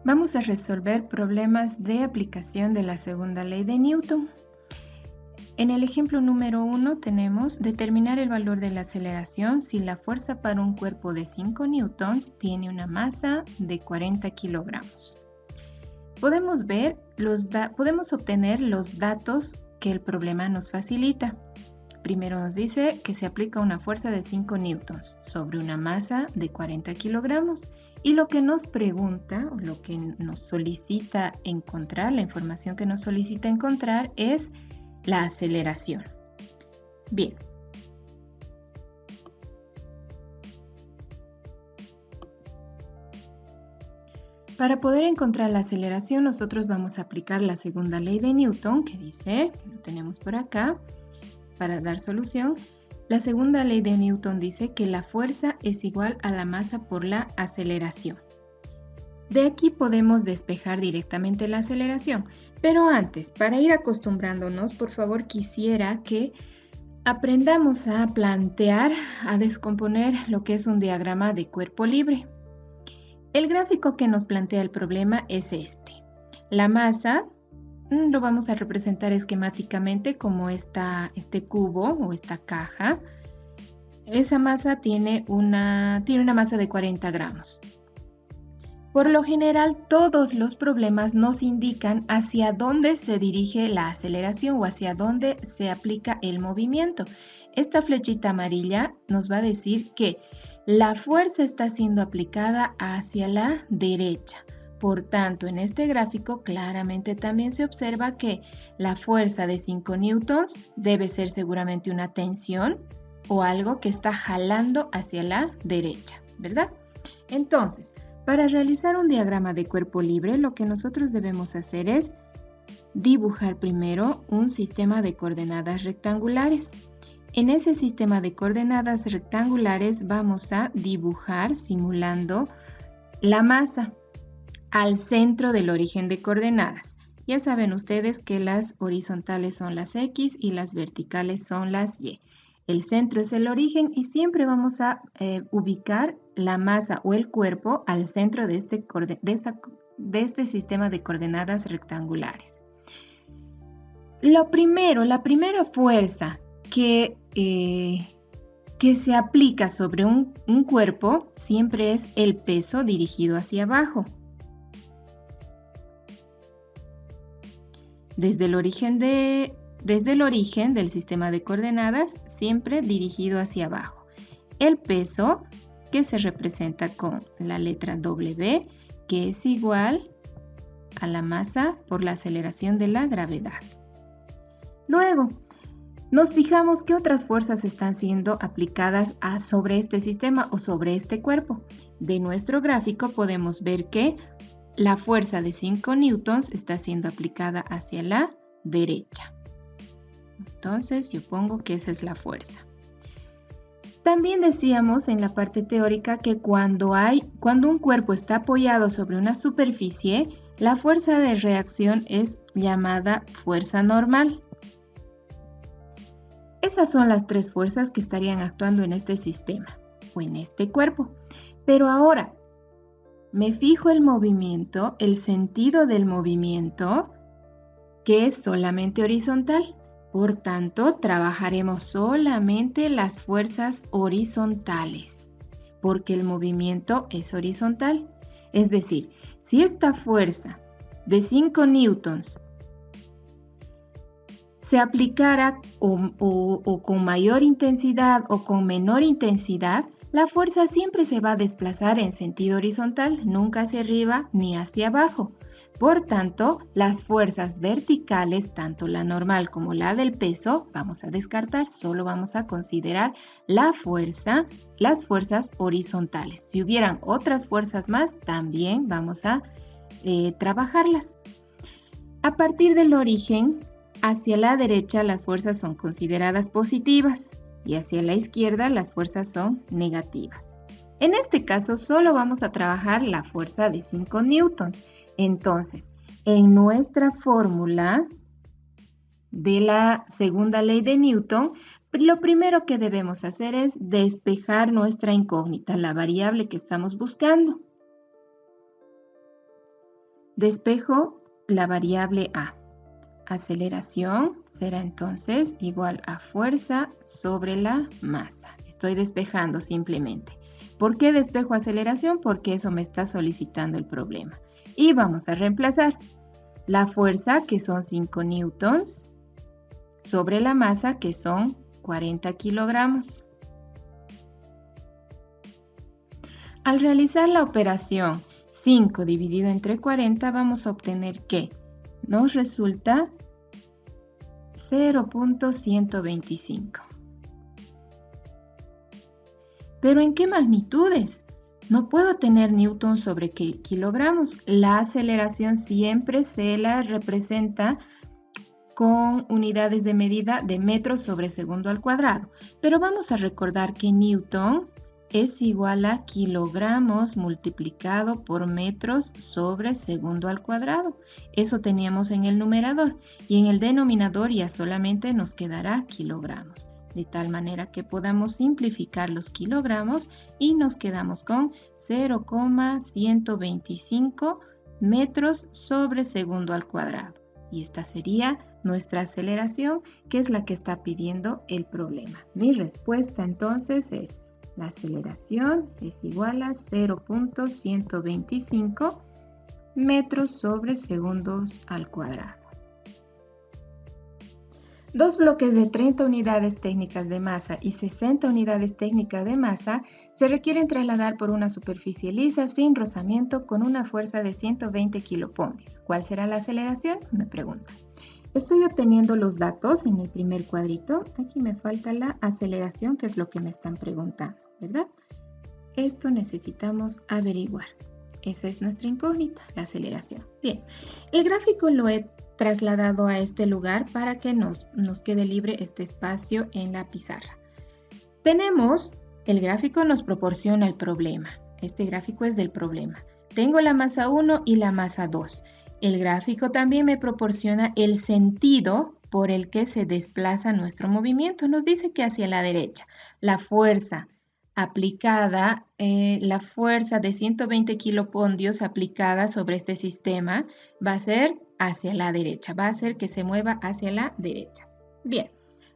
Vamos a resolver problemas de aplicación de la segunda ley de Newton. En el ejemplo número 1 tenemos determinar el valor de la aceleración si la fuerza para un cuerpo de 5 newtons tiene una masa de 40 kilogramos. Podemos obtener los datos que el problema nos facilita. Primero nos dice que se aplica una fuerza de 5 newtons sobre una masa de 40 kilogramos. Y lo que nos pregunta, o lo que nos solicita encontrar, la información que nos solicita encontrar es la aceleración. Bien. Para poder encontrar la aceleración, nosotros vamos a aplicar la segunda ley de Newton, que dice, que lo tenemos por acá, para dar solución. La segunda ley de Newton dice que la fuerza es igual a la masa por la aceleración. De aquí podemos despejar directamente la aceleración. Pero antes, para ir acostumbrándonos, por favor quisiera que aprendamos a plantear, a descomponer lo que es un diagrama de cuerpo libre. El gráfico que nos plantea el problema es este. La masa lo vamos a representar esquemáticamente como este cubo o esta caja. Esa masa tiene una masa de 40 gramos. Por lo general, todos los problemas nos indican hacia dónde se dirige la aceleración o hacia dónde se aplica el movimiento. Esta flechita amarilla nos va a decir que la fuerza está siendo aplicada hacia la derecha. Por tanto, en este gráfico claramente también se observa que la fuerza de 5 newtons debe ser seguramente una tensión o algo que está jalando hacia la derecha, ¿verdad? Entonces, para realizar un diagrama de cuerpo libre, lo que nosotros debemos hacer es dibujar primero un sistema de coordenadas rectangulares. En ese sistema de coordenadas rectangulares vamos a dibujar, simulando la masa al centro del origen de coordenadas. Ya saben ustedes que las horizontales son las X y las verticales son las Y. El centro es el origen y siempre vamos a ubicar la masa o el cuerpo al centro de este sistema de coordenadas rectangulares. La primera fuerza que se aplica sobre un cuerpo siempre es el peso dirigido hacia abajo. Desde el origen del sistema de coordenadas, siempre dirigido hacia abajo. El peso, que se representa con la letra W, que es igual a la masa por la aceleración de la gravedad. Luego, nos fijamos qué otras fuerzas están siendo aplicadas sobre este sistema o sobre este cuerpo. De nuestro gráfico podemos ver que la fuerza de 5 newtons está siendo aplicada hacia la derecha. Entonces yo pongo que esa es la fuerza. También decíamos en la parte teórica que cuando un cuerpo está apoyado sobre una superficie, la fuerza de reacción es llamada fuerza normal. Esas son las tres fuerzas que estarían actuando en este sistema o en este cuerpo. Pero ahora, me fijo el movimiento, el sentido del movimiento, que es solamente horizontal. Por tanto, trabajaremos solamente las fuerzas horizontales, porque el movimiento es horizontal. Es decir, si esta fuerza de 5 newtons se aplicara o con mayor intensidad o con menor intensidad, la fuerza siempre se va a desplazar en sentido horizontal, nunca hacia arriba ni hacia abajo. Por tanto, las fuerzas verticales, tanto la normal como la del peso, vamos a descartar, solo vamos a considerar las fuerzas horizontales. Si hubieran otras fuerzas más, también vamos a trabajarlas. A partir del origen, hacia la derecha las fuerzas son consideradas positivas y hacia la izquierda las fuerzas son negativas. En este caso solo vamos a trabajar la fuerza de 5 newtons. Entonces, en nuestra fórmula de la segunda ley de Newton, lo primero que debemos hacer es despejar nuestra incógnita, la variable que estamos buscando. Despejo la variable A. Aceleración será entonces igual a fuerza sobre la masa. Estoy despejando simplemente. ¿Por qué despejo aceleración? Porque eso me está solicitando el problema. Y vamos a reemplazar la fuerza, que son 5 newtons, sobre la masa, que son 40 kilogramos. Al realizar la operación 5 dividido entre 40, vamos a obtener que nos resulta 0.125. ¿Pero en qué magnitudes? No puedo tener newton sobre kilogramos. La aceleración siempre se la representa con unidades de medida de metros sobre segundo al cuadrado. Pero vamos a recordar que newtons es igual a kilogramos multiplicado por metros sobre segundo al cuadrado. Eso teníamos en el numerador y en el denominador ya solamente nos quedará kilogramos. De tal manera que podamos simplificar los kilogramos y nos quedamos con 0,125 metros sobre segundo al cuadrado. Y esta sería nuestra aceleración, que es la que está pidiendo el problema. Mi respuesta entonces es: la aceleración es igual a 0.125 metros sobre segundos al cuadrado. Dos bloques de 30 unidades técnicas de masa y 60 unidades técnicas de masa se requieren trasladar por una superficie lisa sin rozamiento con una fuerza de 120 kilopondios. ¿Cuál será la aceleración? Me preguntan. Estoy obteniendo los datos en el primer cuadrito. Aquí me falta la aceleración, que es lo que me están preguntando, ¿verdad? Esto necesitamos averiguar. Esa es nuestra incógnita, la aceleración. Bien, el gráfico lo he trasladado a este lugar para que nos quede libre este espacio en la pizarra. El gráfico nos proporciona el problema. Este gráfico es del problema. Tengo la masa 1 y la masa 2. El gráfico también me proporciona el sentido por el que se desplaza nuestro movimiento. Nos dice que hacia la derecha. La fuerza aplicada, la fuerza de 120 kilopondios aplicada sobre este sistema va a ser hacia la derecha, va a hacer que se mueva hacia la derecha. Bien,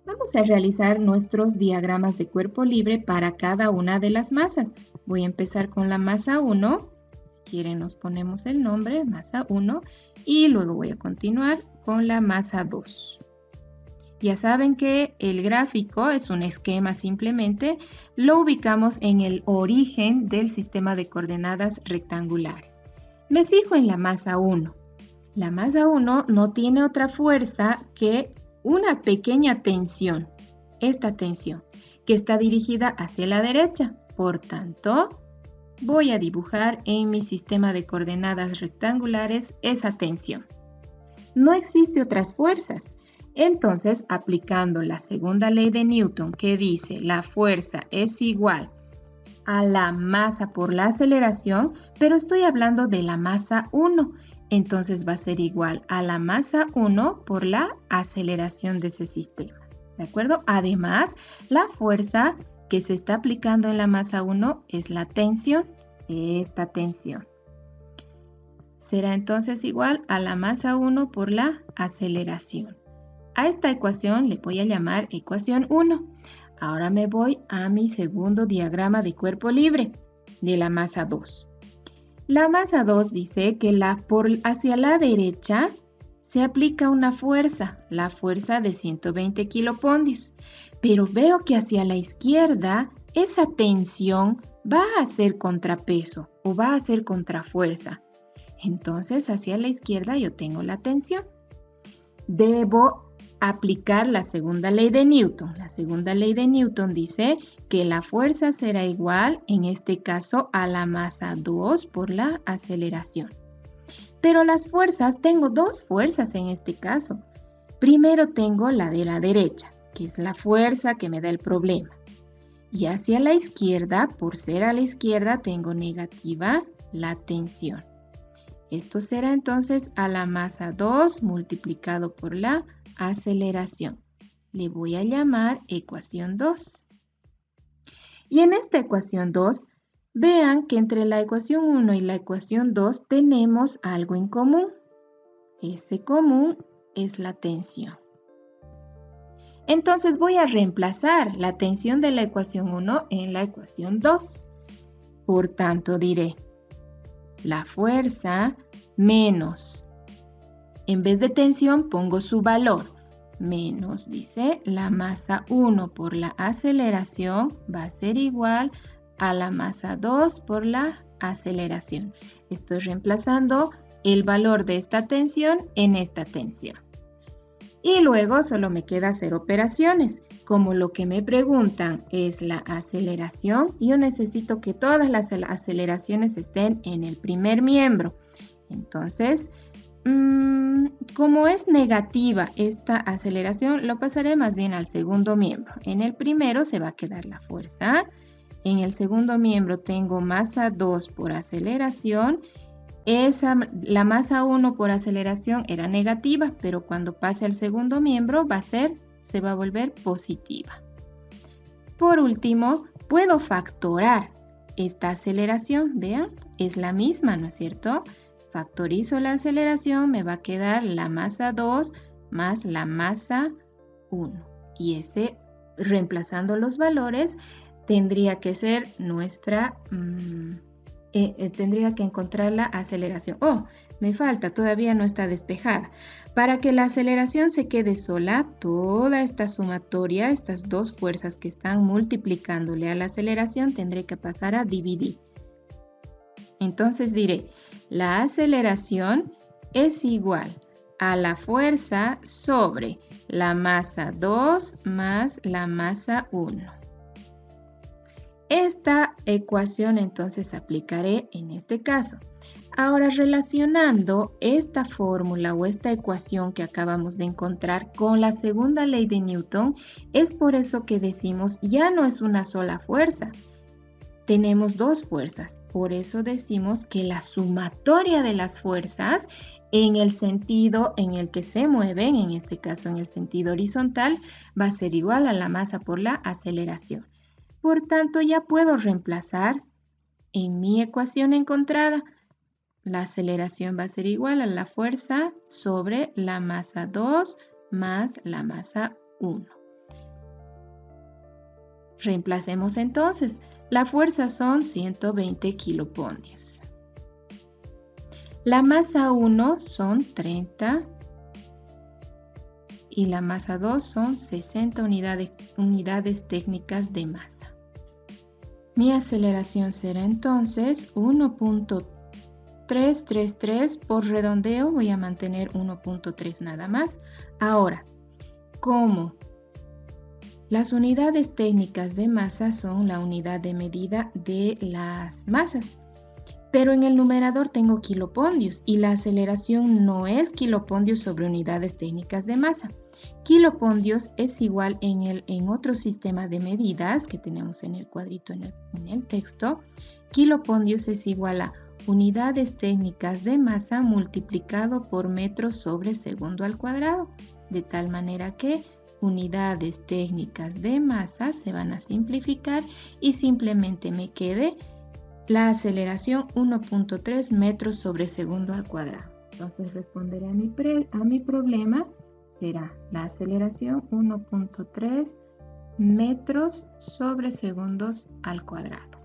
vamos a realizar nuestros diagramas de cuerpo libre para cada una de las masas. Voy a empezar con la masa 1, si quieren nos ponemos el nombre, masa 1, y luego voy a continuar con la masa 2. Ya saben que el gráfico es un esquema simplemente, lo ubicamos en el origen del sistema de coordenadas rectangulares. Me fijo en la masa 1. La masa 1 no tiene otra fuerza que una pequeña tensión, esta tensión, que está dirigida hacia la derecha. Por tanto, voy a dibujar en mi sistema de coordenadas rectangulares esa tensión. No existe otras fuerzas. Entonces, aplicando la segunda ley de Newton, que dice la fuerza es igual a la masa por la aceleración, pero estoy hablando de la masa 1. Entonces va a ser igual a la masa 1 por la aceleración de ese sistema. ¿De acuerdo? Además, la fuerza que se está aplicando en la masa 1 es la tensión. Esta tensión. Será entonces igual a la masa 1 por la aceleración. A esta ecuación le voy a llamar ecuación 1. Ahora me voy a mi segundo diagrama de cuerpo libre de la masa 2. La masa 2 dice que hacia la derecha se aplica una fuerza, la fuerza de 120 kilopondios. Pero veo que hacia la izquierda esa tensión va a ser contrapeso o va a ser contrafuerza. Entonces hacia la izquierda yo tengo la tensión. Debo aplicar la segunda ley de Newton. La segunda ley de Newton dice que la fuerza será igual, en este caso, a la masa 2 por la aceleración. Pero las fuerzas, tengo dos fuerzas en este caso. Primero tengo la de la derecha, que es la fuerza que me da el problema. Y hacia la izquierda, por ser a la izquierda, tengo negativa la tensión. Esto será entonces a la masa 2 multiplicado por la aceleración. Le voy a llamar ecuación 2. Y en esta ecuación 2 Vean que entre la ecuación 1 y la ecuación 2 tenemos algo en común. Ese común es la tensión. Entonces voy a reemplazar la tensión de la ecuación 1 en la ecuación 2. Por tanto, diré la fuerza menos, en vez de tensión pongo su valor, menos, dice, la masa 1 por la aceleración va a ser igual a la masa 2 por la aceleración. Estoy reemplazando el valor de esta tensión en esta tensión. Y luego solo me queda hacer operaciones. Como lo que me preguntan es la aceleración, yo necesito que todas las aceleraciones estén en el primer miembro. Entonces, como es negativa esta aceleración, lo pasaré más bien al segundo miembro. En el primero se va a quedar la fuerza. En el segundo miembro tengo masa 2 por aceleración. La masa 1 por aceleración era negativa, pero cuando pase al segundo miembro se va a volver positiva. Por último, puedo factorar esta aceleración. Vean, es la misma, ¿no es cierto? Factorizo la aceleración, me va a quedar la masa 2 más la masa 1. Y reemplazando los valores, tendría que ser nuestra... tendría que encontrar la aceleración. Oh, me falta, todavía no está despejada. Para que la aceleración se quede sola, toda esta sumatoria, estas dos fuerzas que están multiplicándole a la aceleración, tendré que pasar a dividir. Entonces diré, la aceleración es igual a la fuerza sobre la masa 2 más la masa 1. Esta ecuación entonces aplicaré en este caso. Ahora relacionando esta fórmula o esta ecuación que acabamos de encontrar con la segunda ley de Newton, es por eso que decimos ya no es una sola fuerza. Tenemos dos fuerzas, por eso decimos que la sumatoria de las fuerzas en el sentido en el que se mueven, en este caso en el sentido horizontal, va a ser igual a la masa por la aceleración. Por tanto, ya puedo reemplazar en mi ecuación encontrada. La aceleración va a ser igual a la fuerza sobre la masa 2 más la masa 1. Reemplacemos entonces. La fuerza son 120 kilopondios. La masa 1 son 30 y la masa 2 son 60 unidades técnicas de masa. Mi aceleración será entonces 1.333, por redondeo voy a mantener 1.3 nada más. Ahora, como las unidades técnicas de masa son la unidad de medida de las masas, pero en el numerador tengo kilopondios y la aceleración no es kilopondios sobre unidades técnicas de masa. Kilopondios es igual en otro sistema de medidas que tenemos en el cuadrito en el texto. Kilopondios es igual a unidades técnicas de masa multiplicado por metros sobre segundo al cuadrado, de tal manera que unidades técnicas de masa se van a simplificar y simplemente me quede la aceleración 1.3 metros sobre segundo al cuadrado. Entonces responderé a mi problema. Será la aceleración 1.3 metros sobre segundos al cuadrado.